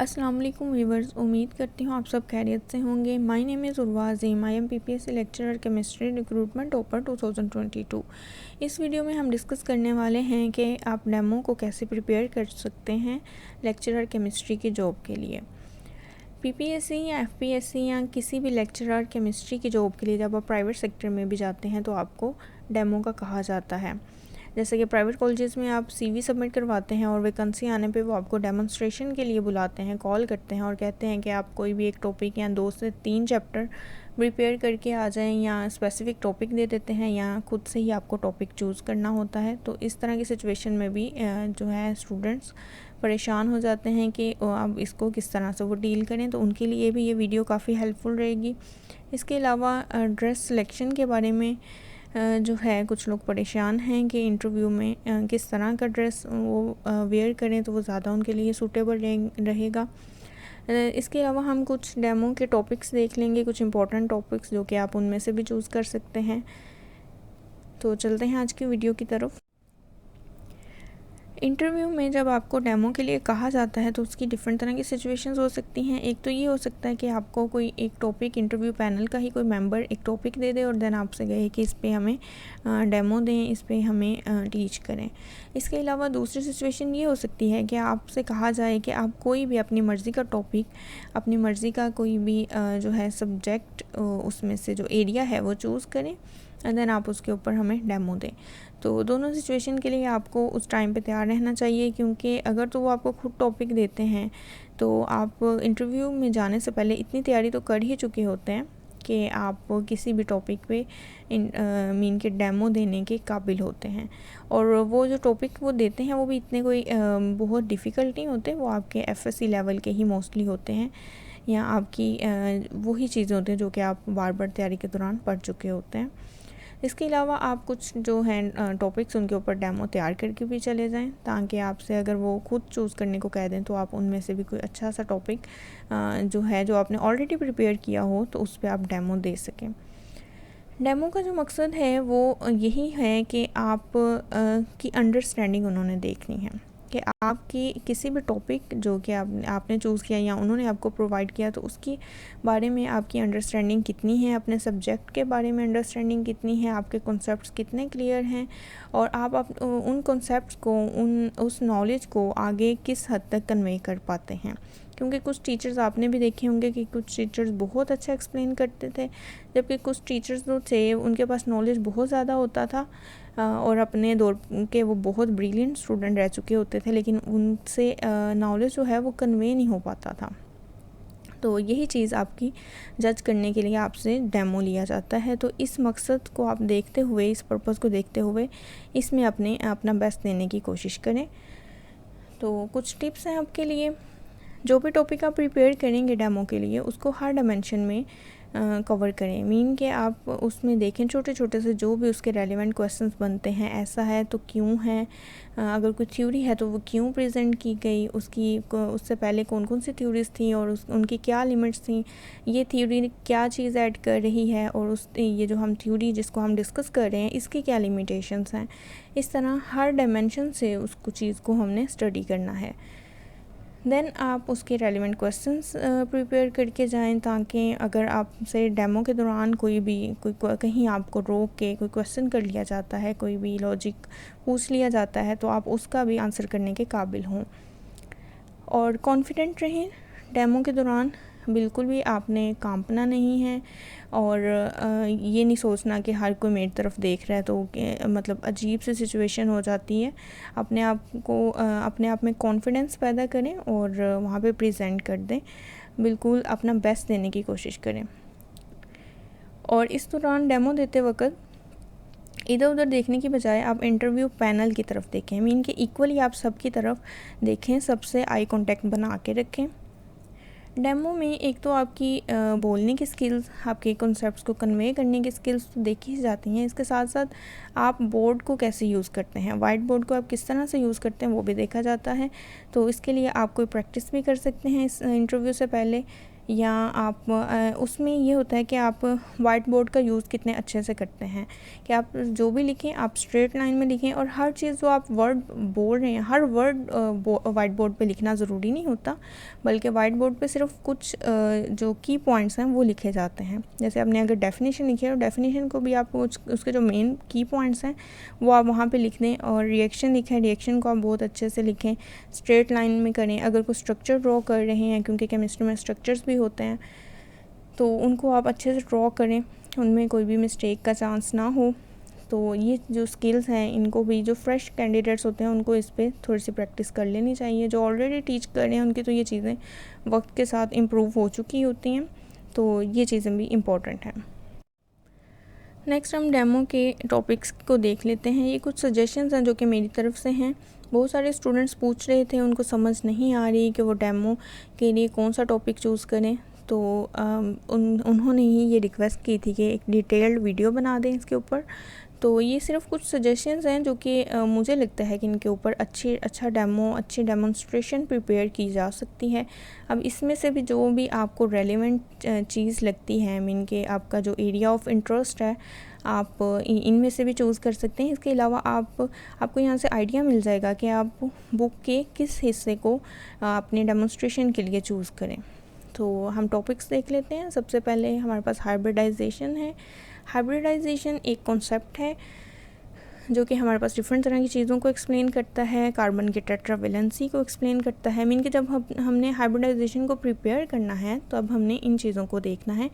अस्सलाम वालेकुम व्यूअर्स, उम्मीद करती हूँ आप सब खैरियत से होंगे। My name is Urwa Azeem. I am PPSC lecturer chemistry recruitment topper 2022। इस वीडियो में हम डिस्कस करने वाले हैं कि आप डेमो को कैसे प्रिपेयर कर सकते हैं लेक्चरर केमिस्ट्री की जॉब के लिए। पीपीएससी या एफपीएससी या किसी भी लेक्चरर केमिस्ट्री की जॉब के लिए जब आप प्राइवेट सेक्टर में भी जाते हैं तो आपको डेमो का कहा जाता है। जैसे कि प्राइवेट कॉलेजेस में आप सीवी सबमिट करवाते हैं और वैकेंसी आने पे वो आपको डेमोन्स्ट्रेशन के लिए बुलाते हैं, कॉल करते हैं और कहते हैं कि आप कोई भी एक टॉपिक या 2 से 3 चैप्टर प्रिपेयर करके आ जाएं, या स्पेसिफिक टॉपिक दे देते हैं या खुद से ही आपको टॉपिक चूज़ करना होता है। तो इस तरह की सिचुएशन में भी जो है स्टूडेंट्स परेशान हो जाते हैं कि अब इसको किस तरह से वो डील करें। तो उनके लिए भी ये वीडियो काफ़ी हेल्पफुल रहेगी। इसके अलावा ड्रेस सिलेक्शन के बारे में जो है कुछ लोग परेशान हैं कि इंटरव्यू में किस तरह का ड्रेस वो वेयर करें तो वो ज़्यादा उनके लिए सूटेबल रहेगा। इसके अलावा हम कुछ डेमो के टॉपिक्स देख लेंगे, कुछ इंपॉर्टेंट टॉपिक्स जो कि आप उनमें से भी चूज़ कर सकते हैं। तो चलते हैं आज की वीडियो की तरफ। इंटरव्यू में जब आपको डेमो के लिए कहा जाता है तो उसकी डिफरेंट तरह की सिचुएशंस हो सकती हैं। एक तो ये हो सकता है कि आपको कोई एक टॉपिक, इंटरव्यू पैनल का ही कोई मेंबर एक टॉपिक दे दे और देन आपसे कहे कि इस पे हमें डेमो दें, इस पे हमें टीच करें। इसके अलावा दूसरी सिचुएशन ये हो सकती है कि आपसे कहा जाए कि आप कोई भी अपनी मर्ज़ी का टॉपिक, अपनी मर्ज़ी का कोई भी जो है सब्जेक्ट, उसमें से जो एरिया है वो चूज़ करें एंड देन आप उसके ऊपर हमें डेमो दें। तो दोनों सिचुएशन के लिए आपको उस टाइम पे तैयार रहना चाहिए, क्योंकि अगर तो वो आपको खुद टॉपिक देते हैं तो आप इंटरव्यू में जाने से पहले इतनी तैयारी तो कर ही चुके होते हैं कि आप किसी भी टॉपिक पे मीन के डेमो देने के काबिल होते हैं। और वो जो टॉपिक वो देते हैं वो भी इतने कोई बहुत डिफ़िकल्ट नहीं होते, वो आपके एफएससी लेवल के ही मोस्टली होते हैं, या आपकी वही चीज़ें होती हैं जो कि आप बार बार तैयारी के दौरान पढ़ चुके होते हैं। इसके अलावा आप कुछ जो हैं टॉपिक्स उनके ऊपर डेमो तैयार करके भी चले जाएं, ताकि आपसे अगर वो खुद चूज़ करने को कह दें तो आप उनमें से भी कोई अच्छा सा टॉपिक जो है जो आपने ऑलरेडी प्रिपेयर किया हो तो उस पर आप डेमो दे सकें। डेमो का जो मकसद है वो यही है कि आप की अंडरस्टैंडिंग उन्होंने देखनी है कि आपकी किसी भी टॉपिक जो कि आपने चूज़ किया या उन्होंने आपको प्रोवाइड किया तो उसके बारे में आपकी अंडरस्टैंडिंग कितनी है, अपने सब्जेक्ट के बारे में अंडरस्टैंडिंग कितनी है, आपके कॉन्सेप्ट्स कितने क्लियर हैं और आप उन कॉन्सेप्ट्स को, उस नॉलेज को आगे किस हद तक कन्वे कर पाते हैं। क्योंकि कुछ टीचर्स आपने भी देखे होंगे कि कुछ टीचर्स बहुत अच्छा एक्सप्लेन करते थे, जबकि कुछ टीचर्स जो थे उनके पास नॉलेज बहुत ज़्यादा होता था और अपने दौर के वो बहुत ब्रिलियंट स्टूडेंट रह चुके होते थे, लेकिन उनसे नॉलेज जो है वो कन्वे नहीं हो पाता था। तो यही चीज़ आपकी जज करने के लिए आपसे डेमो लिया जाता है। तो इस मकसद को आप देखते हुए, इस पर्पज़ को देखते हुए इसमें अपना बेस्ट देने की कोशिश करें। तो कुछ टिप्स हैं आपके लिए। जो भी टॉपिक आप प्रिपेयर करेंगे डेमो के लिए उसको हर डायमेंशन में कवर करें। मीन कि आप उसमें देखें छोटे छोटे से जो भी उसके रेलेवेंट क्वेश्चंस बनते हैं, ऐसा है तो क्यों है, अगर कोई थ्योरी है तो वो क्यों प्रेजेंट की गई, उससे पहले कौन कौन सी थ्योरीज थी और उनकी क्या लिमिट्स थी, ये थ्योरी क्या चीज़ ऐड कर रही है और ये जो हम थ्योरी जिसको हम डिस्कस कर रहे हैं इसकी क्या लिमिटेशंस हैं। इस तरह हर डायमेंशन से उसको चीज़ को हमने स्टडी करना है। देन आप उसके रेलिवेंट क्वेश्चंस प्रिपेयर करके जाएं, ताकि अगर आपसे डेमो के दौरान कोई कहीं आपको रोक के कोई क्वेश्चन कर लिया जाता है, कोई भी लॉजिक पूछ लिया जाता है तो आप उसका भी आंसर करने के काबिल हों। और कॉन्फिडेंट रहें डेमो के दौरान, बिल्कुल भी आपने कांपना नहीं है और ये नहीं सोचना कि हर कोई मेरी तरफ देख रहा है तो मतलब अजीब सी सिचुएशन हो जाती है। अपने आप में कॉन्फिडेंस पैदा करें और वहाँ पे प्रेजेंट कर दें, बिल्कुल अपना बेस्ट देने की कोशिश करें। और इस दौरान डेमो देते वक्त इधर उधर देखने की बजाय आप इंटरव्यू पैनल की तरफ देखें। मीन कि इक्वली आप सबकी तरफ देखें, सबसे आई कांटेक्ट बना के रखें। डेमो में एक तो आपकी बोलने की स्किल्स, आपके कॉन्सेप्ट्स को कन्वे करने की स्किल्स तो देखी जाती हैं, इसके साथ साथ आप बोर्ड को कैसे यूज़ करते हैं, वाइट बोर्ड को आप किस तरह से यूज़ करते हैं वो भी देखा जाता है। तो इसके लिए आप कोई प्रैक्टिस भी कर सकते हैं इस इंटरव्यू से पहले या आप उसमें ये होता है कि आप वाइट बोर्ड का यूज़ कितने अच्छे से करते हैं, कि आप जो भी लिखें आप स्ट्रेट लाइन में लिखें, और हर चीज़ जो आप वर्ड बोल रहे हैं हर वर्ड वाइट बोर्ड पे लिखना ज़रूरी नहीं होता, बल्कि वाइट बोर्ड पे सिर्फ कुछ जो की पॉइंट्स हैं वो लिखे जाते हैं। जैसे आपने अगर डेफिनेशन लिखी है तो डेफिनेशन को भी आप उसके जो मेन की पॉइंट्स हैं वो आप वहाँ पे लिख दें, और रिएक्शन लिखा है रिएक्शन को आप बहुत अच्छे से लिखें, स्ट्रेट लाइन में करें। अगर कोई स्ट्रक्चर ड्रॉ कर रहे हैं, क्योंकि केमिस्ट्री में स्ट्रक्चर्स भी होते हैं, तो उनको आप अच्छे से ड्रॉ करें, उनमें कोई भी मिस्टेक का चांस ना हो। तो ये जो स्किल्स हैं इनको भी जो फ्रेश कैंडिडेट्स होते हैं उनको इस पर थोड़ी सी प्रैक्टिस कर लेनी चाहिए। जो ऑलरेडी टीच कर रहे हैं उनकी तो ये चीज़ें वक्त के साथ इम्प्रूव हो चुकी होती हैं, तो ये चीज़ें भी इम्पॉर्टेंट हैं। नेक्स्ट हम डेमो के टॉपिक्स को देख लेते हैं। ये कुछ सजेशंस हैं जो कि मेरी तरफ से हैं। बहुत सारे स्टूडेंट्स पूछ रहे थे, उनको समझ नहीं आ रही कि वो डेमो के लिए कौन सा टॉपिक चूज़ करें, तो उन्होंने ही ये रिक्वेस्ट की थी कि एक डिटेल्ड वीडियो बना दें इसके ऊपर। तो ये सिर्फ कुछ सजेशंस हैं जो कि मुझे लगता है कि इनके ऊपर अच्छी डेमोन्स्ट्रेशन प्रिपेयर की जा सकती है। अब इसमें से भी जो भी आपको रेलेवेंट चीज़ लगती है, मीन के आपका जो एरिया ऑफ इंटरेस्ट है, आप इनमें से भी चूज़ कर सकते हैं। इसके अलावा आपको यहाँ से आइडिया मिल जाएगा कि आप बुक के किस हिस्से को अपने डेमोन्स्ट्रेशन के लिए चूज़ करें। तो हम टॉपिक्स देख लेते हैं। सबसे पहले हमारे पास हाइब्रिडाइजेशन है। हाइब्रिडाइजेशन एक कॉन्सेप्ट है जो कि हमारे पास डिफरेंट तरह की चीज़ों को एक्सप्लेन करता है, कार्बन की टेट्रावेलेंसी को एक्सप्लेन करता है। मीन कि जब हमने हाइब्रिडाइजेशन को प्रिपेयर करना है तो अब हमने इन चीज़ों को देखना है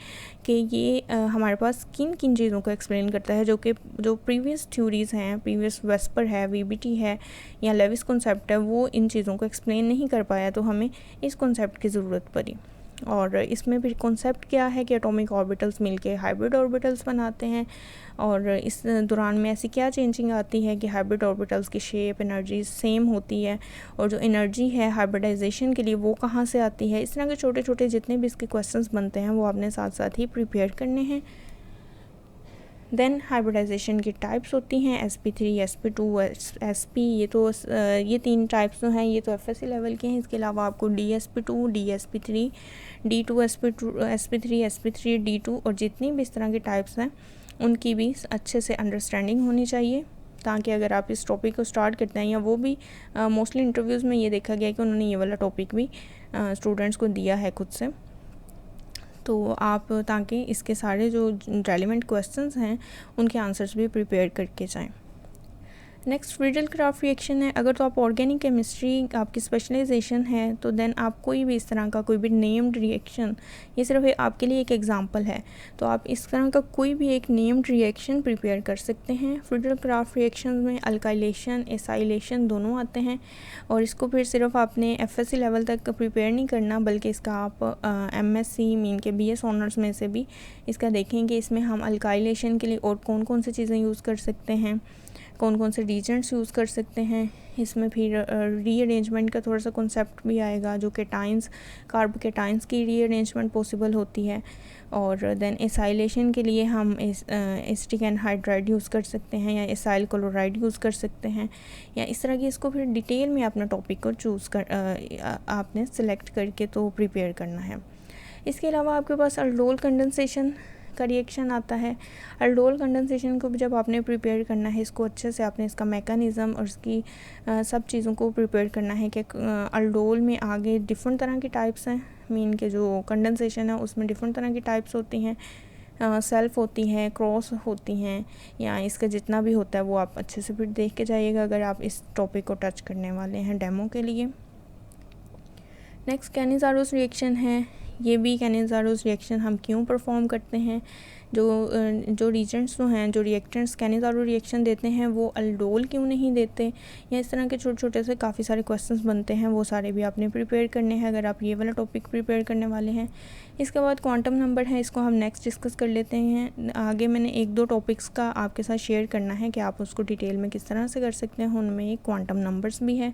कि ये हमारे पास किन किन चीज़ों को एक्सप्लेन करता है, जो प्रीवियस थ्योरीज़ हैं, प्रीवियस वेस्पर है, वीबीटी है या लेविस कॉन्सेप्ट है, वो इन चीज़ों को एक्सप्लेन नहीं कर पाया, तो हमें इस कॉन्सेप्ट की ज़रूरत पड़ी। और इसमें भी कॉन्सेप्ट क्या है कि एटॉमिक ऑर्बिटल्स मिलके हाइब्रिड ऑर्बिटल्स बनाते हैं, और इस दौरान में ऐसी क्या चेंजिंग आती है कि हाइब्रिड ऑर्बिटल्स की शेप एनर्जी सेम होती है, और जो एनर्जी है हाइब्रिडाइजेशन के लिए वो कहाँ से आती है। इस तरह के छोटे छोटे जितने भी इसके क्वेश्चंस बनते हैं वो आपने साथ साथ ही प्रिपेयर करने हैं। देन हाइब्रिडाइजेशन की टाइप्स होती हैं sp3, sp2, sp। ये 3 टाइप्स जो हैं ये तो FSC लेवल के हैं। इसके अलावा आपको dsp2, dsp3, d2 sp2, sp3, sp3, d2 और जितनी भी इस तरह की टाइप्स हैं उनकी भी अच्छे से अंडरस्टैंडिंग होनी चाहिए, ताकि अगर आप इस टॉपिक को स्टार्ट करते हैं, या वो भी मोस्टली इंटरव्यूज़ में ये देखा गया है कि उन्होंने ये वाला टॉपिक भी स्टूडेंट्स को दिया है खुद से, तो आप ताकि इसके सारे जो रेलिवेंट क्वेश्चंस हैं उनके आंसर्स भी प्रिपेयर करके जाएं। नेक्स्ट फ्रीडल क्राफ्ट रिएक्शन है। अगर तो आप ऑर्गेनिक केमिस्ट्री आपकी स्पेशलाइजेशन है तो देन आप कोई भी इस तरह का कोई भी नेम्ड रिएक्शन, ये सिर्फ आपके लिए एक एग्जांपल है, तो आप इस तरह का कोई भी एक नेम्ड रिएक्शन प्रिपेयर कर सकते हैं। फ्रीडल क्राफ्ट रिएक्शन में अल्काइलेशन एसाइलेशन दोनों आते हैं, और इसको फिर सिर्फ आपने FSC लेवल तक प्रिपेयर नहीं करना, बल्कि इसका आप MSc मीन के BS ऑनर्स में से भी इसका देखेंगे। इसमें हम अल्काइलेशन के लिए और कौन कौन सी चीज़ें यूज़ कर सकते हैं, कौन कौन से रीजेंट्स यूज़ कर सकते हैं। इसमें फिर रीअरेंजमेंट का थोड़ा सा कॉन्सेप्ट भी आएगा, जो केटाइंस कार्ब केटाइंस की रीअरेंजमेंट पॉसिबल होती है। और देन एसाइलेशन के लिए हम एसिटिक एनहाइड्राइड यूज़ कर सकते हैं, या एसाइल क्लोराइड यूज़ कर सकते हैं, या इस तरह की इसको फिर डिटेल में अपना टॉपिक को आपने सेलेक्ट करके तो प्रिपेयर करना है। इसके अलावा आपके पास अल्डोल कंडेंसेशन का रिएक्शन आता है। अल्डोल कंडेंसेशन को भी जब आपने प्रिपेयर करना है, इसको अच्छे से आपने इसका मैकेनिज़्म और इसकी सब चीज़ों को प्रिपेयर करना है कि अल्डोल में आगे डिफरेंट तरह की टाइप्स हैं। मीन के जो कंडेंसेशन है उसमें डिफरेंट तरह की टाइप्स होती हैं, सेल्फ होती हैं, क्रॉस होती हैं, या इसका जितना भी होता है वो आप अच्छे से फिर देख के जाइएगा अगर आप इस टॉपिक को टच करने वाले हैं डेमो के लिए। नेक्स्ट कैनिज़ारोस रिएक्शन है। ये भी कैनिज़ारोस रिएक्शन हम क्यों परफॉर्म करते हैं, जो रीजेंट्स जो हैं, जो रिएक्टेंट्स कैनिज़ारो रिएक्शन देते हैं वो अल्डोल क्यों नहीं देते, या इस तरह के छोटे छोटे से काफ़ी सारे क्वेश्चंस बनते हैं, वो सारे भी आपने प्रिपेयर करने हैं अगर आप ये वाला टॉपिक प्रिपेयर करने वाले हैं। इसके बाद क्वांटम नंबर है, इसको हम नेक्स्ट डिस्कस कर लेते हैं। आगे मैंने 1-2 टॉपिक्स का आपके साथ शेयर करना है कि आप उसको डिटेल में किस तरह से कर सकते हैं, उनमें एक क्वांटम नंबर्स भी है।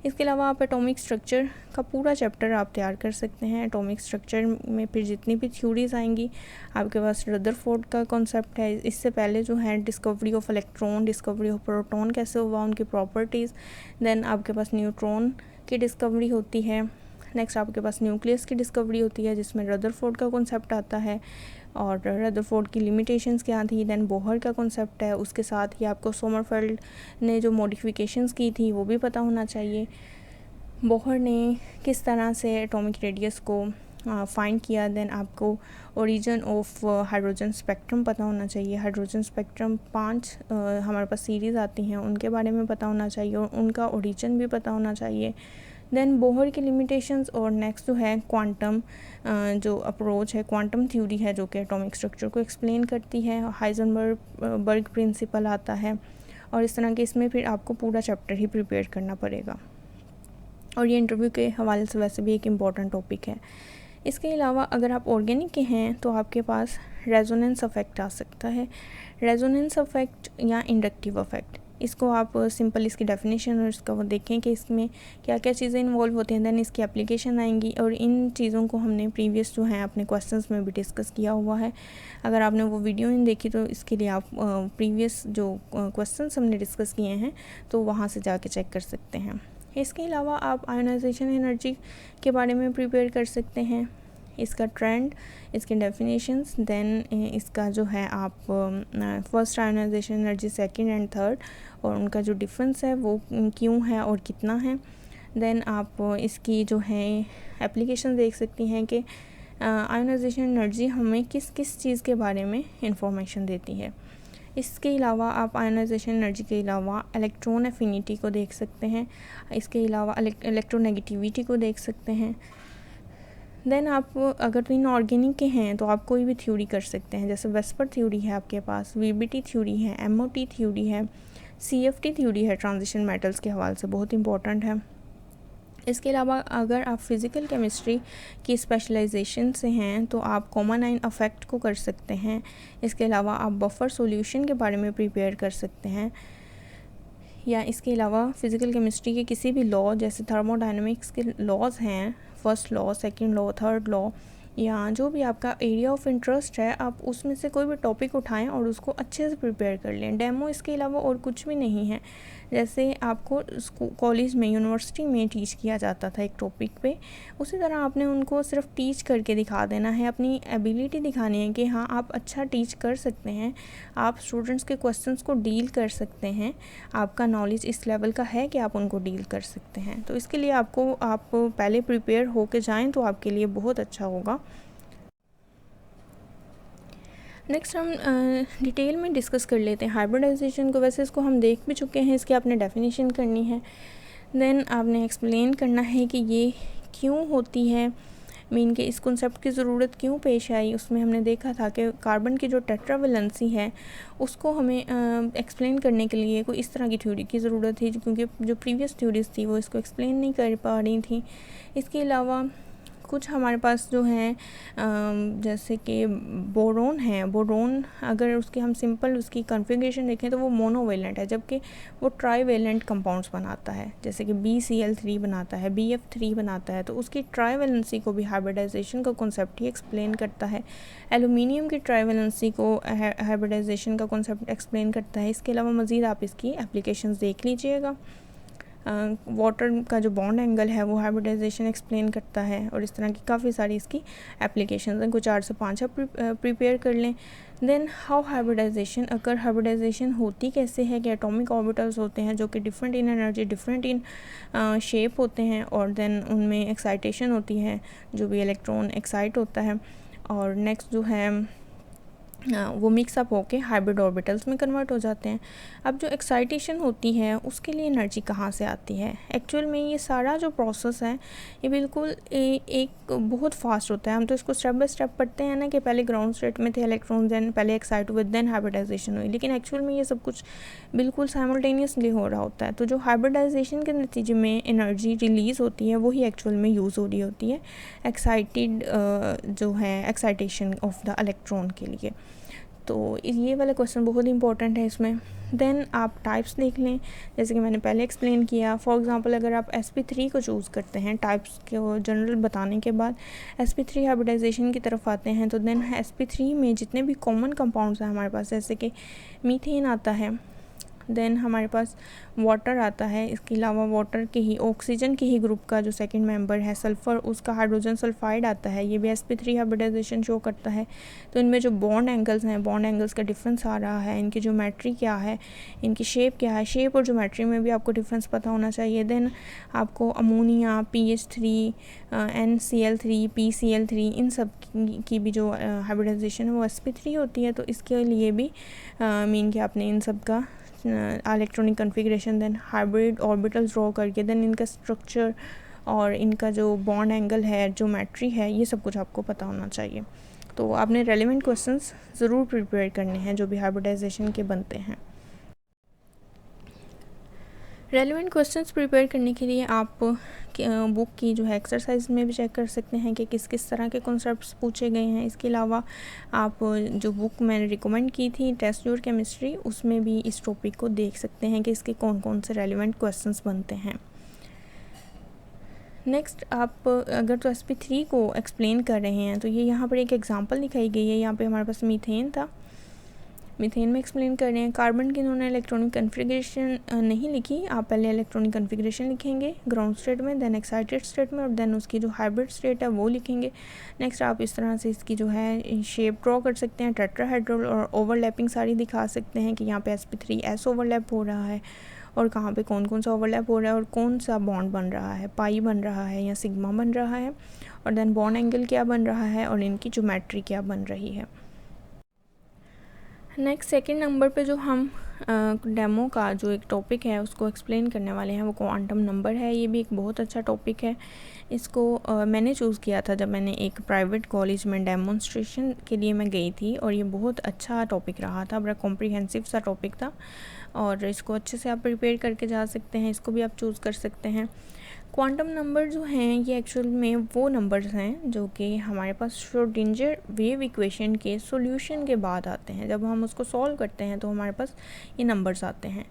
इसके अलावा आप एटॉमिक स्ट्रक्चर का पूरा चैप्टर आप तैयार कर सकते हैं। एटॉमिक स्ट्रक्चर में फिर जितनी भी थ्योरीज आएंगी, आपके पास रदरफोर्ड का कॉन्सेप्ट है, इससे पहले जो है discovery of electron, discovery of proton कैसे हुआ, उनकी प्रॉपर्टीज़, देन आपके पास न्यूट्रॉन की डिस्कवरी होती है, नेक्स्ट आपके पास न्यूक्लियस की डिस्कवरी होती है जिसमें रदरफोर्ड का कॉन्सेप्ट आता है और रदरफोर्ड की लिमिटेशंस क्या थी। देन बोहर का कॉन्सेप्ट है, उसके साथ ही आपको सोमरफेल्ड ने जो मॉडिफिकेशंस की थी वो भी पता होना चाहिए। बोहर ने किस तरह से एटॉमिक रेडियस को फाइंड किया। देन आपको ओरिजिन ऑफ हाइड्रोजन स्पेक्ट्रम पता होना चाहिए। हाइड्रोजन स्पेक्ट्रम 5 हमारे पास सीरीज़ आती हैं, उनके बारे में पता होना चाहिए और उनका ओरिजिन भी पता होना चाहिए। देन बोहर की लिमिटेशंस और नेक्स्ट जो है क्वांटम जो अप्रोच है, क्वांटम थ्योरी है जो कि एटॉमिक स्ट्रक्चर को एक्सप्लेन करती है। हाइजेनबर्ग प्रिंसिपल आता है और इस तरह के इसमें फिर आपको पूरा चैप्टर ही प्रिपेयर करना पड़ेगा और ये इंटरव्यू के हवाले से वैसे भी एक इम्पॉर्टेंट टॉपिक है। इसके अलावा अगर आप ऑर्गेनिक के हैं तो आपके पास रेजोनेंस इफेक्ट आ सकता है। रेजोनेंस इफेक्ट या इंडक्टिव इफेक्ट, इसको आप सिंपल इसकी डेफिनेशन और इसका वो देखें कि इसमें क्या क्या चीज़ें इन्वॉल्व होती हैं, देन इसकी एप्लीकेशन आएंगी। और इन चीज़ों को हमने प्रीवियस जो हैं अपने क्वेश्चंस में भी डिस्कस किया हुआ है। अगर आपने वो वीडियो नहीं देखी तो इसके लिए आप प्रीवियस जो क्वेश्चंस हमने डिस्कस किए हैं तो वहाँ से जाके चेक कर सकते हैं। इसके अलावा आप आयोनाइजेशन एनर्जी के बारे में प्रिपेयर कर सकते हैं, इसका ट्रेंड, इसके डेफिनेशंस, देन इसका जो है आप first ionization energy, second and third और उनका जो डिफरेंस है वो क्यों है और कितना है। देन आप इसकी जो है एप्लीकेशन देख सकती हैं कि आयोनाइजेशन एनर्जी हमें किस किस चीज़ के बारे में इंफॉर्मेशन देती है। इसके अलावा आप आयोनाइजेशन एनर्जी के अलावा इलेक्ट्रॉन एफिनिटी को देख सकते हैं, इसके अलावा इलेक्ट्रोनेगेटिविटी को देख सकते हैं। देन आप अगर तो इनऑर्गेनिक के हैं तो आप कोई भी थ्योरी कर सकते हैं, जैसे वेस्पर थ्योरी है आपके पास, वीबीटी थ्योरी है, एमओटी थ्योरी है, सीएफटी थ्योरी है ट्रांजिशन मेटल्स के हवाले से, बहुत इंपॉर्टेंट है। इसके अलावा अगर आप फिज़िकल केमिस्ट्री की स्पेशलाइजेशन से हैं तो आप कॉमन आयन इफेक्ट को कर सकते हैं। इसके अलावा आप बफर सॉल्यूशन के बारे में प्रिपेयर कर सकते हैं, या इसके अलावा फ़िज़िकल केमिस्ट्री के किसी भी लॉ जैसे थर्मोडायनेमिक्स के लॉज हैं, first law, second law, third law, या जो भी आपका एरिया ऑफ इंटरेस्ट है आप उसमें से कोई भी टॉपिक उठाएं और उसको अच्छे से प्रिपेयर कर लें। डेमो इसके अलावा और कुछ भी नहीं है। जैसे आपको कॉलेज में, यूनिवर्सिटी में टीच किया जाता था एक टॉपिक पे, उसी तरह आपने उनको सिर्फ टीच करके दिखा देना है, अपनी एबिलिटी दिखानी है कि हाँ आप अच्छा टीच कर सकते हैं, आप स्टूडेंट्स के क्वेश्चंस को डील कर सकते हैं, आपका नॉलेज इस लेवल का है कि आप उनको डील कर सकते हैं। तो इसके लिए आप पहले प्रिपेयर होके जाएं तो आपके लिए बहुत अच्छा होगा। नेक्स्ट हम डिटेल में डिस्कस कर लेते हैं हाइब्रिडाइजेशन को। वैसे इसको हम देख भी चुके हैं, इसकी आपने डेफिनेशन करनी है, देन आपने एक्सप्लेन करना है कि ये क्यों होती है, मीन के इस कॉन्सेप्ट की ज़रूरत क्यों पेश आई। उसमें हमने देखा था कि कार्बन की जो टेट्रावेलेंसी है उसको हमें एक्सप्लेन करने के लिए कोई इस तरह की थ्योरी की ज़रूरत थी, क्योंकि जो प्रीवियस थ्योरीज थी वो इसको एक्सप्लेन नहीं कर पा रही थी। इसके अलावा कुछ हमारे पास जो हैं जैसे कि बोरोन है, बोरोन अगर उसके हम सिंपल उसकी कॉन्फ़िगरेशन देखें तो वो मोनोवेलेंट है, जबकि वो ट्राईवेलेंट कंपाउंड्स बनाता है, जैसे कि BCl3 बनाता है, BF3 बनाता है, तो उसकी ट्राईवेलेंसी को भी हाइब्रिडाइजेशन का कॉन्सेप्ट ही एक्सप्लेन करता है। एलुमिनियम की ट्राईवेलेंसी को हाइब्रिडाइजेशन का कॉन्सेप्ट एक्सप्लेन करता है। इसके अलावा मज़ीद आप इसकी एप्लीकेशंस देख लीजिएगा। वाटर का जो बॉन्ड एंगल है वो हाइब्रिडाइजेशन एक्सप्लेन करता है और इस तरह की काफ़ी सारी इसकी एप्लीकेशंस हैं, कुछ 4 से 5 आप प्रिपेयर कर लें। देन हाउ हाइब्रिडाइजेशन अगर हाइब्रिडाइजेशन होती कैसे है कि एटॉमिक ऑर्बिटल्स होते हैं जो कि different in energy, different in shape होते हैं, और देन उनमें एक्साइटेशन होती है, जो भी इलेक्ट्रॉन एक्साइट होता है, और नेक्स्ट जो है वो मिक्सअप होके हाइब्रिड ऑर्बिटल्स में कन्वर्ट हो जाते हैं। अब जो एक्साइटेशन होती है उसके लिए एनर्जी कहाँ से आती है? एक्चुअल में ये सारा जो प्रोसेस है ये बिल्कुल एक बहुत फास्ट होता है। हम तो इसको स्टेप बाय स्टेप पढ़ते हैं ना कि पहले ग्राउंड स्टेट में थे इलेक्ट्रॉन, देन पहले एक्साइट हुए, देन हाइब्रिडाइजेशन हुई, लेकिन एक्चुअल में ये सब कुछ बिल्कुल साइमल्टेनियसली हो रहा होता है। तो जो हाइब्रिडाइजेशन के नतीजे में एनर्जी रिलीज़ होती है वही एक्चुअल में यूज़ हो रही होती है एक्साइटेड जो है एक्साइटेशन ऑफ द इलेक्ट्रॉन के लिए। तो ये वाला क्वेश्चन बहुत इंपॉर्टेंट है इसमें। देन आप टाइप्स देख लें, जैसे कि मैंने पहले एक्सप्लेन किया। फॉर एग्जांपल अगर आप sp3 को चूज़ करते हैं, टाइप्स को जनरल बताने के बाद sp3 हाइब्रिडाइजेशन की तरफ आते हैं, तो देन sp3 में जितने भी कॉमन कंपाउंड्स हैं हमारे पास, जैसे कि मीथेन आता है, देन हमारे पास वाटर आता है। इसके अलावा वाटर के ही ऑक्सीजन के ही ग्रुप का जो सेकंड मेंबर है सल्फ़र, उसका हाइड्रोजन सल्फाइड आता है, ये भी sp3 हाइब्रिडाइजेशन शो करता है। तो इनमें जो बॉन्ड एंगल्स हैं, बॉन्ड एंगल्स का डिफरेंस आ रहा है, इनकी ज्योमेट्री क्या है, इनकी शेप क्या है, शेप और ज्योमेट्री में भी आपको डिफरेंस पता होना चाहिए। देन आपको अमोनिया, PH3, NCl3, PCl3, इन सब की भी जो हाइब्रिडाइजेशन है वो sp3 होती है। तो इसके लिए भी मीन कि आपने इन सब का electronic configuration, then hybrid orbitals draw करके, देन इनका स्ट्रक्चर और इनका जो बॉन्ड एंगल है, ज्योमेट्री है, ये सब कुछ आपको पता होना चाहिए। तो आपने रेलिवेंट क्वेश्चंस ज़रूर प्रिपेयर करने हैं जो भी हाइब्रिडाइजेशन के बनते हैं। रेलिवेंट क्वेश्चंस प्रिपेयर करने के लिए आप बुक की जो है एक्सरसाइज में भी चेक कर सकते हैं कि किस किस तरह के कॉन्सेप्ट्स पूछे गए हैं। इसके अलावा आप जो बुक मैंने रिकमेंड की थी टेस्ट योर केमिस्ट्री, उसमें भी इस टॉपिक को देख सकते हैं कि इसके कौन कौन से रेलिवेंट क्वेश्चंस बनते हैं। नेक्स्ट, आप अगर तो sp3 को एक्सप्लेन कर रहे हैं तो ये यहाँ पर एक एग्जांपल दिखाई गई है। यहाँ पे हमारे पास मीथेन था, मीथेन में एक्सप्लेन कर रहे हैं। कार्बन की इन्होंने इलेक्ट्रॉनिक कन्फिग्रेशन नहीं लिखी, आप पहले इलेक्ट्रॉनिक कन्फिग्रेशन लिखेंगे ग्राउंड स्टेट में, देन एक्साइटेड स्टेट में, और देन उसकी जो हाइब्रिड स्टेट है वो लिखेंगे। नेक्स्ट, आप इस तरह से इसकी जो है शेप ड्रॉ कर सकते हैं, टेट्राहेड्रल, और ओवरलैपिंग सारी दिखा सकते हैं कि यहाँ पे sp3s ओवरलैप हो रहा है और कहाँ पे कौन कौन सा ओवरलैप हो रहा है और कौन सा बॉन्ड बन रहा है, पाई बन रहा है या सिग्मा बन रहा है, और देन बॉन्ड एंगल क्या बन रहा है और इनकी ज्योमेट्री क्या बन रही है। नेक्स्ट, सेकंड नंबर पे जो हम डेमो का जो एक टॉपिक है उसको एक्सप्लेन करने वाले हैं वो क्वांटम नंबर है। ये भी एक बहुत अच्छा टॉपिक है। इसको मैंने चूज़ किया था जब मैंने एक प्राइवेट कॉलेज में डेमोन्स्ट्रेशन के लिए मैं गई थी, और ये बहुत अच्छा टॉपिक रहा था, बड़ा कॉम्प्रिहेंसिव सा टॉपिक था, और इसको अच्छे से आप प्रिपेयर करके जा सकते हैं। इसको भी आप चूज़ कर सकते हैं। क्वांटम नंबर जो हैं ये एक्चुअल में वो नंबर्स हैं जो कि हमारे पास श्रोडिंगर वेव इक्वेशन के सॉल्यूशन के बाद आते हैं। जब हम उसको सॉल्व करते हैं तो हमारे पास ये नंबर्स आते हैं,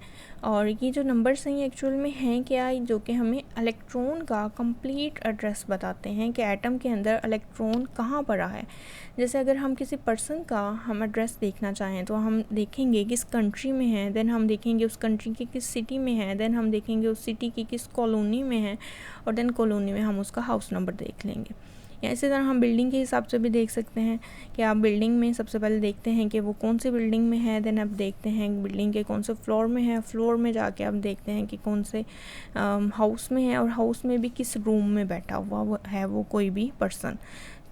और ये जो नंबर्स हैं ये एक्चुअल में हैं क्या, जो कि हमें इलेक्ट्रॉन का कंप्लीट एड्रेस बताते हैं कि एटम के अंदर इलेक्ट्रॉन कहाँ पड़ा है। जैसे अगर हम किसी पर्सन का हम एड्रेस देखना चाहें तो हम देखेंगे किस कंट्री में है, देन हम देखेंगे उस कंट्री की किस सिटी में है, देन हम देखेंगे उस सिटी की किस कॉलोनी में है, और देन कॉलोनी में हम उसका हाउस नंबर देख लेंगे। या इसी तरह हम बिल्डिंग के हिसाब से भी देख सकते हैं कि आप बिल्डिंग में सबसे पहले देखते हैं कि वो कौन सी बिल्डिंग में है, देन आप देखते हैं बिल्डिंग के कौन से फ्लोर में है, फ्लोर में जाके आप देखते हैं कि कौन से हाउस में है, और हाउस में भी किस रूम में बैठा हुआ है वो कोई भी पर्सन।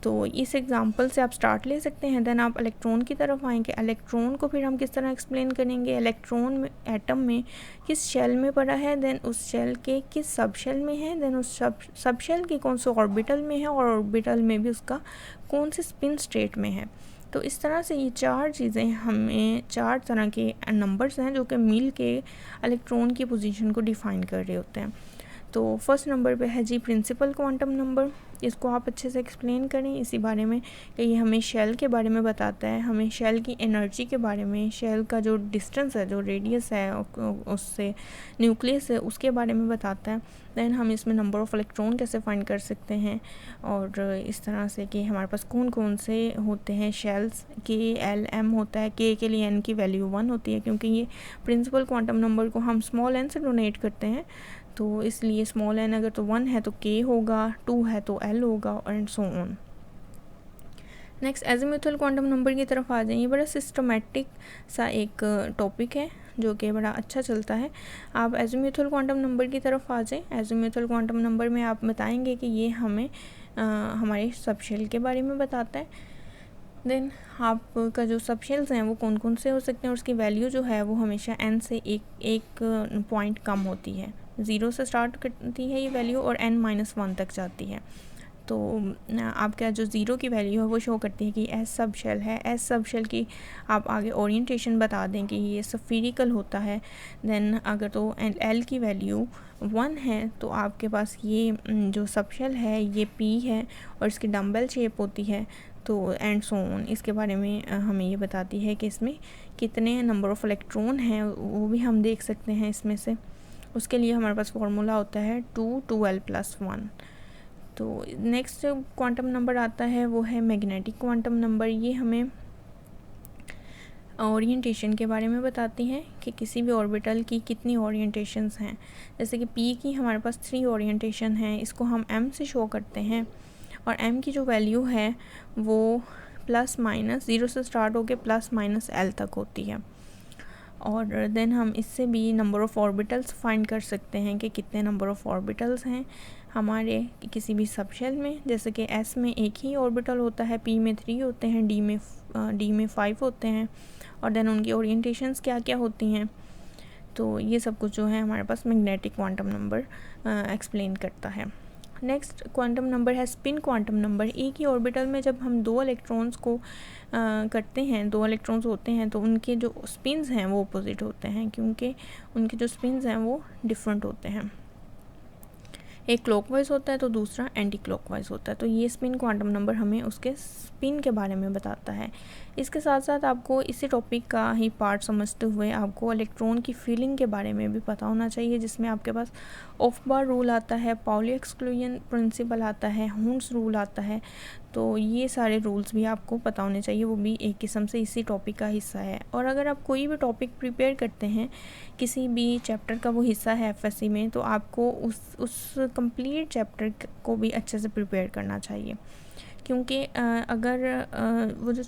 तो इस एग्जांपल से आप स्टार्ट ले सकते हैं। देन आप इलेक्ट्रॉन की तरफ आएंगे। इलेक्ट्रॉन को फिर हम किस तरह एक्सप्लेन करेंगे, इलेक्ट्रॉन में एटम में किस शेल में पड़ा है, देन उस शेल के किस सब शेल में है, देन उस सब शेल के कौन से ऑर्बिटल में है, और ऑर्बिटल में भी उसका कौन से स्पिन स्टेट में है। तो इस तरह से ये चार चीज़ें हमें, चार तरह के नंबर्स हैं जो कि मिल के इलेक्ट्रॉन की पोजीशन को डिफ़ाइन कर रहे होते हैं। तो फर्स्ट नंबर पे है जी प्रिंसिपल क्वांटम नंबर। इसको आप अच्छे से एक्सप्लेन करें इसी बारे में कि ये हमें शेल के बारे में बताता है, हमें शेल की एनर्जी के बारे में, शेल का जो डिस्टेंस है, जो रेडियस है उससे न्यूक्लियस है, उसके बारे में बताता है। देन हम इसमें नंबर ऑफ़ इलेक्ट्रॉन कैसे फाइंड कर सकते हैं, और इस तरह से कि हमारे पास कौन कौन से होते हैं शेल्स। KLM होता है, K के लिए N की वैल्यू 1 होती है, क्योंकि ये प्रिंसिपल क्वांटम नंबर को हम स्मॉल n से डोनेट करते हैं, तो इसलिए स्मॉल n अगर तो 1 है तो K होगा, 2 है तो L होगा, and so on. Next, azimuthal quantum number की तरफ आ जाएं। ये बड़ा सिस्टमेटिक सा एक टॉपिक है जो कि बड़ा अच्छा चलता है। आप एजीमुथल क्वांटम नंबर की तरफ आ जाएं। एजीमुथल क्वांटम नंबर में आप बताएंगे कि ये हमें हमारे सबशेल के बारे में बताता है। देन आपका जो सबशेल्स हैं वो कौन कौन से हो सकते हैं, और उसकी वैल्यू जो है वो हमेशा n से एक पॉइंट कम होती है। 0 से स्टार्ट करती है ये वैल्यू और n-1 तक जाती है। तो आपका जो 0 की वैल्यू है वो शो करती है कि S सब शेल है। S सब शेल की आप आगे ओरिएंटेशन बता दें कि ये स्फीरिकल होता है। देन अगर तो L की वैल्यू 1 है तो आपके पास ये जो सब शेल है ये P है और इसकी डम्बल शेप होती है। तो एंड सो ऑन, इसके बारे में हमें ये बताती है कि इसमें कितने नंबर ऑफ़ इलेक्ट्रॉन हैं वो भी हम देख सकते हैं इसमें से। उसके लिए हमारे पास फार्मूला होता है 2l+1। तो नेक्स्ट जो क्वांटम नंबर आता है वो है मैग्नेटिक क्वांटम नंबर। ये हमें ओरिएंटेशन के बारे में बताती हैं कि किसी भी ऑर्बिटल की कितनी ओरिएंटेशंस हैं। जैसे कि पी की हमारे पास 3 ओरिएंटेशन हैं, इसको हम एम से शो करते हैं और एम की जो वैल्यू है वो प्लस माइनस 0 से स्टार्ट होकर प्लस माइनस एल तक होती है। और देन हम इससे भी नंबर ऑफ़ ऑर्बिटल्स फाइंड कर सकते हैं कि कितने नंबर ऑफ़ ऑर्बिटल्स हैं हमारे किसी भी सबशेल में। जैसे कि एस में एक ही ऑर्बिटल होता है, पी में 3 होते हैं, डी में 5 होते हैं, और देन उनकी ओरिएंटेशंस क्या क्या होती हैं। तो ये सब कुछ जो है हमारे पास मैग्नेटिक क्वांटम नंबर एक्सप्लेन करता है। नेक्स्ट क्वांटम नंबर है स्पिन क्वांटम नंबर। एक ही ऑर्बिटल में जब हम 2 इलेक्ट्रॉन्स को करते हैं, 2 इलेक्ट्रॉन्स होते हैं, तो उनके जो स्पिन्स हैं वो अपोजिट होते हैं, क्योंकि उनके जो स्पिन्स हैं वो डिफरेंट होते हैं। एक क्लॉकवाइज होता है तो दूसरा एंटी क्लॉकवाइज होता है। तो ये स्पिन क्वांटम नंबर हमें उसके स्पिन के बारे में बताता है। इसके साथ साथ आपको इसी टॉपिक का ही पार्ट समझते हुए आपको इलेक्ट्रॉन की फीलिंग के बारे में भी पता होना चाहिए, जिसमें आपके पास ऑफ बार रूल आता है, पाउली एक्सक्लूजन प्रिंसिपल आता है, हुंस रूल आता है। तो ये सारे रूल्स भी आपको पता होने चाहिए, वो भी एक किस्म से इसी टॉपिक का हिस्सा है। और अगर आप कोई भी टॉपिक प्रिपेयर करते हैं, किसी भी चैप्टर का वो हिस्सा है एफएससी में, तो आपको उस कंप्लीट चैप्टर को भी अच्छे से प्रिपेयर करना चाहिए, क्योंकि अगर वो जो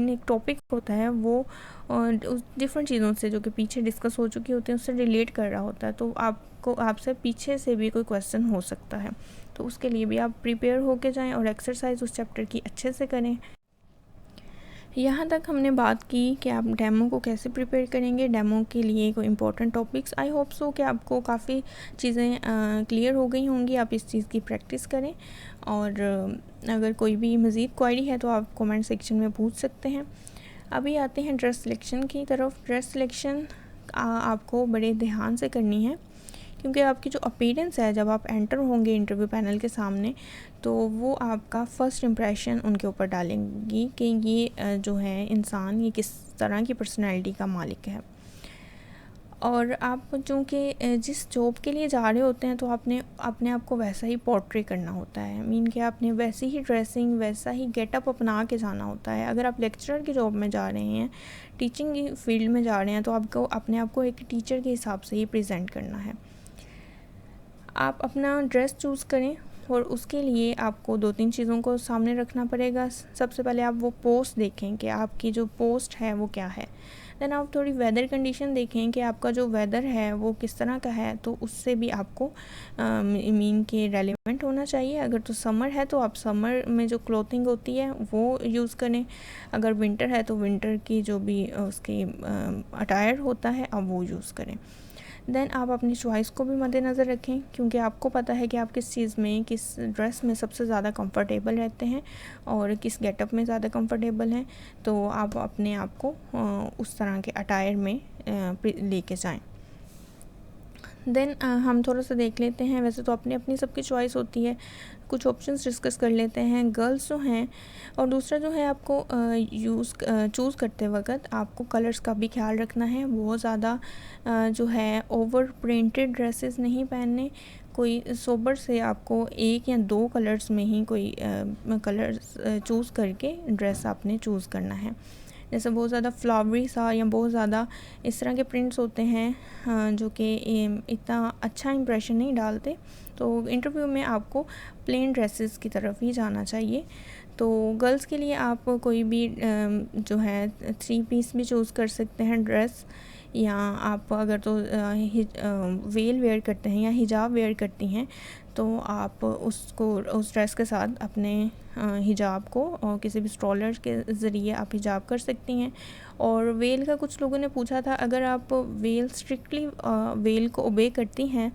एक टॉपिक होता है वो उस डिफरेंट चीज़ों से जो कि पीछे डिस्कस हो चुकी होती हैं उससे रिलेट कर रहा होता है, तो आपसे पीछे से भी कोई क्वेश्चन हो सकता है। तो उसके लिए भी आप प्रिपेयर होके जाएं और एक्सरसाइज उस चैप्टर की अच्छे से करें। यहाँ तक हमने बात की कि आप डेमो को कैसे प्रिपेयर करेंगे, डेमो के लिए कोई important topics. I hope so कि आपको काफ़ी चीज़ें क्लियर हो गई होंगी, आप इस चीज़ की प्रैक्टिस करें। और अगर कोई भी मज़ीद क्वेरी है तो आप कमेंट सेक्शन में पूछ सकते हैं। अभी आते हैं ड्रेस सिलेक्शन की तरफ। ड्रेस सिलेक्शन आपको बड़े ध्यान से करनी है, क्योंकि आपकी जो अपीयरेंस है जब आप एंटर होंगे इंटरव्यू पैनल के सामने, तो वो आपका फ़र्स्ट इम्प्रेशन उनके ऊपर डालेंगी कि ये जो है इंसान ये किस तरह की पर्सनैलिटी का मालिक है। और आप चूँकि जिस जॉब के लिए जा रहे होते हैं तो आपने अपने आप को वैसा ही पोर्ट्रे करना होता है, मीन कि आपने वैसी ही ड्रेसिंग, वैसा ही गेटअप अपना के जाना होता है। अगर आप लेक्चरर की जॉब में जा रहे हैं, टीचिंग फील्ड में जा रहे हैं, तो आपको अपने आप को एक टीचर के हिसाब से ही प्रेजेंट करना है। आप अपना ड्रेस चूज़ करें और उसके लिए आपको 2-3 चीज़ों को सामने रखना पड़ेगा। सबसे पहले आप वो पोस्ट देखें कि आपकी जो पोस्ट है वो क्या है। देन आप थोड़ी वेदर कंडीशन देखें कि आपका जो वेदर है वो किस तरह का है, तो उससे भी आपको मीन के रेलेवेंट होना चाहिए। अगर तो समर है तो आप समर में जो क्लोथिंग होती है वो यूज़ करें, अगर विंटर है तो विंटर की जो भी उसकी अटायर होता है आप वो यूज़ करें। देन आप अपनी चॉइस को भी मद्देनज़र रखें, क्योंकि आपको पता है कि आप किस चीज़ में, किस ड्रेस में सबसे ज़्यादा कंफर्टेबल रहते हैं और किस गेटअप में ज़्यादा कंफर्टेबल हैं, तो आप अपने आप को उस तरह के अटायर में लेके जाएं। देन हम थोड़ा सा देख लेते हैं, वैसे तो अपनी अपनी सबकी चॉइस होती है, कुछ ऑप्शंस डिस्कस कर लेते हैं। गर्ल्स जो हैं, और दूसरा जो है आपको चूज़ करते वक्त आपको कलर्स का भी ख्याल रखना है। बहुत ज़्यादा जो है ओवर प्रिंटेड ड्रेसेस नहीं पहनने, कोई सोबर से आपको 1 या 2 कलर्स में ही कोई कलर्स चूज़ करके ड्रेस आपने चूज़ करना है। जैसे बहुत ज़्यादा फ्लावरी सा या बहुत ज़्यादा इस तरह के प्रिंट्स होते हैं जो कि इतना अच्छा इंप्रेशन नहीं डालते, तो इंटरव्यू में आपको प्लेन ड्रेसेस की तरफ ही जाना चाहिए। तो गर्ल्स के लिए आप कोई भी जो है 3 पीस भी चूज़ कर सकते हैं ड्रेस, या आप अगर तो वेल वेयर करते हैं या हिजाब वेयर करती हैं तो आप उसको उस ड्रेस के साथ अपने हिजाब को और किसी भी स्ट्रॉलर के ज़रिए आप हिजाब कर सकती हैं। और वेल का कुछ लोगों ने पूछा था, अगर आप वेल स्ट्रिक्टली वेल को ओबे करती हैं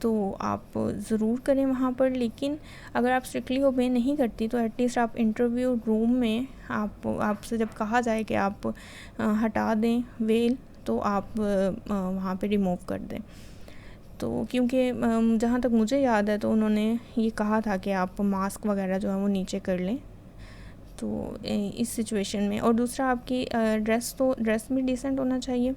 तो आप ज़रूर करें वहाँ पर, लेकिन अगर आप स्ट्रिक्टली ओबे नहीं करती तो एटलीस्ट आप इंटरव्यू रूम में आपसे जब कहा जाए कि आप हटा दें वेल, तो आप वहाँ पे रिमूव कर दें। तो क्योंकि जहाँ तक मुझे याद है तो उन्होंने ये कहा था कि आप मास्क वगैरह जो है वो नीचे कर लें। तो इस सिचुएशन में। और दूसरा आपकी ड्रेस भी डिसेंट होना चाहिए,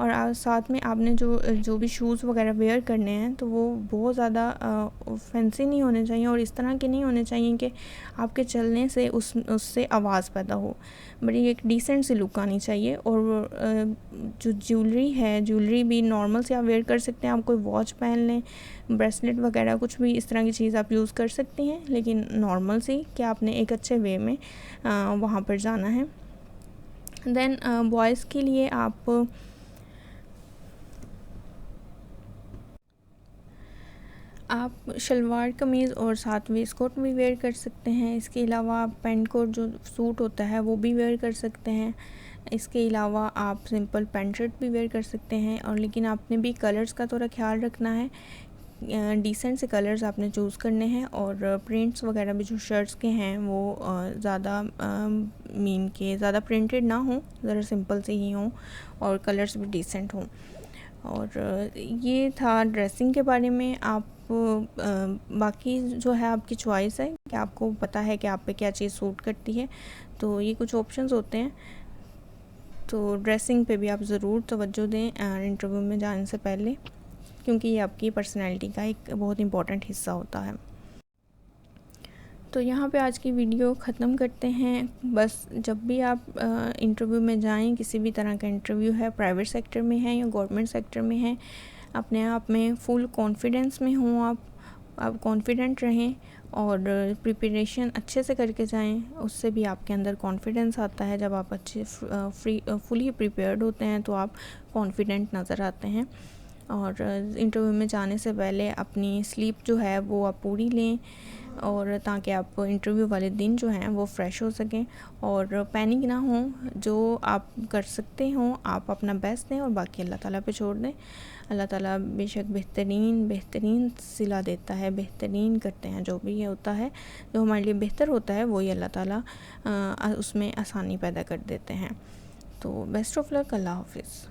और साथ में आपने जो भी शूज़ वगैरह वेयर करने हैं तो वो बहुत ज़्यादा फैंसी नहीं होने चाहिए, और इस तरह के नहीं होने चाहिए कि आपके चलने से उससे आवाज़ पैदा हो। बड़ी एक डिसेंट सी लुक आनी चाहिए। और जो ज्वेलरी भी नॉर्मल से आप वेयर कर सकते हैं। आप कोई वॉच पहन लें, ब्रेसलेट वगैरह कुछ भी इस तरह की चीज़ आप यूज़ कर सकती हैं, लेकिन नॉर्मल सी कि आपने एक अच्छे वे में वहाँ पर जाना है। देन बॉयज़ के लिए आप शलवार कमीज़ और साथ वेस्ट कोट भी वेयर कर सकते हैं। इसके अलावा आप पैंट कोट जो सूट होता है वो भी वेयर कर सकते हैं। इसके अलावा आप सिंपल पैंट शर्ट भी वेयर कर सकते हैं। और लेकिन आपने भी कलर्स का थोड़ा ख्याल रखना है, डिसेंट से कलर्स आपने चूज़ करने हैं। और प्रिंट्स वगैरह भी जो शर्ट्स के हैं वो ज़्यादा ज़्यादा प्रिंटेड ना हों, ज़रा सिंपल से ही हों, और कलर्स भी डिसेंट हों। और ये था ड्रेसिंग के बारे में। आप बाकी जो है आपकी चॉइस है कि आपको पता है कि आप पे क्या चीज़ सूट करती है, तो ये कुछ ऑप्शंस होते हैं। तो ड्रेसिंग पे भी आप ज़रूर तवज्जो दें इंटरव्यू में जाने से पहले, क्योंकि ये आपकी पर्सनैलिटी का एक बहुत इम्पॉर्टेंट हिस्सा होता है। तो यहाँ पे आज की वीडियो ख़त्म करते हैं। बस जब भी आप इंटरव्यू में जाएं, किसी भी तरह का इंटरव्यू है, प्राइवेट सेक्टर में है या गवर्नमेंट सेक्टर में है, अपने आप में फुल कॉन्फिडेंस में हों। आप कॉन्फिडेंट रहें और प्रिपरेशन अच्छे से करके जाएं। उससे भी आपके अंदर कॉन्फिडेंस आता है। जब आप अच्छे फुली प्रिपेयर्ड होते हैं तो आप कॉन्फिडेंट नज़र आते हैं। और इंटरव्यू में जाने से पहले अपनी स्लीप जो है वो आप पूरी लें, और ताकि आप इंटरव्यू वाले दिन जो हैं वो फ्रेश हो सकें और पैनिक ना हो। जो आप कर सकते हो आप अपना बेस्ट दें और बाकी अल्लाह ताला पे छोड़ दें। अल्लाह ताला बेशक बेहतरीन सिला देता है, बेहतरीन करते हैं। जो भी ये होता है, जो हमारे लिए बेहतर होता है, वही अल्लाह ताला उसमें आसानी पैदा कर देते हैं। तो बेस्ट ऑफ लक, अल्लाह हाफिज़।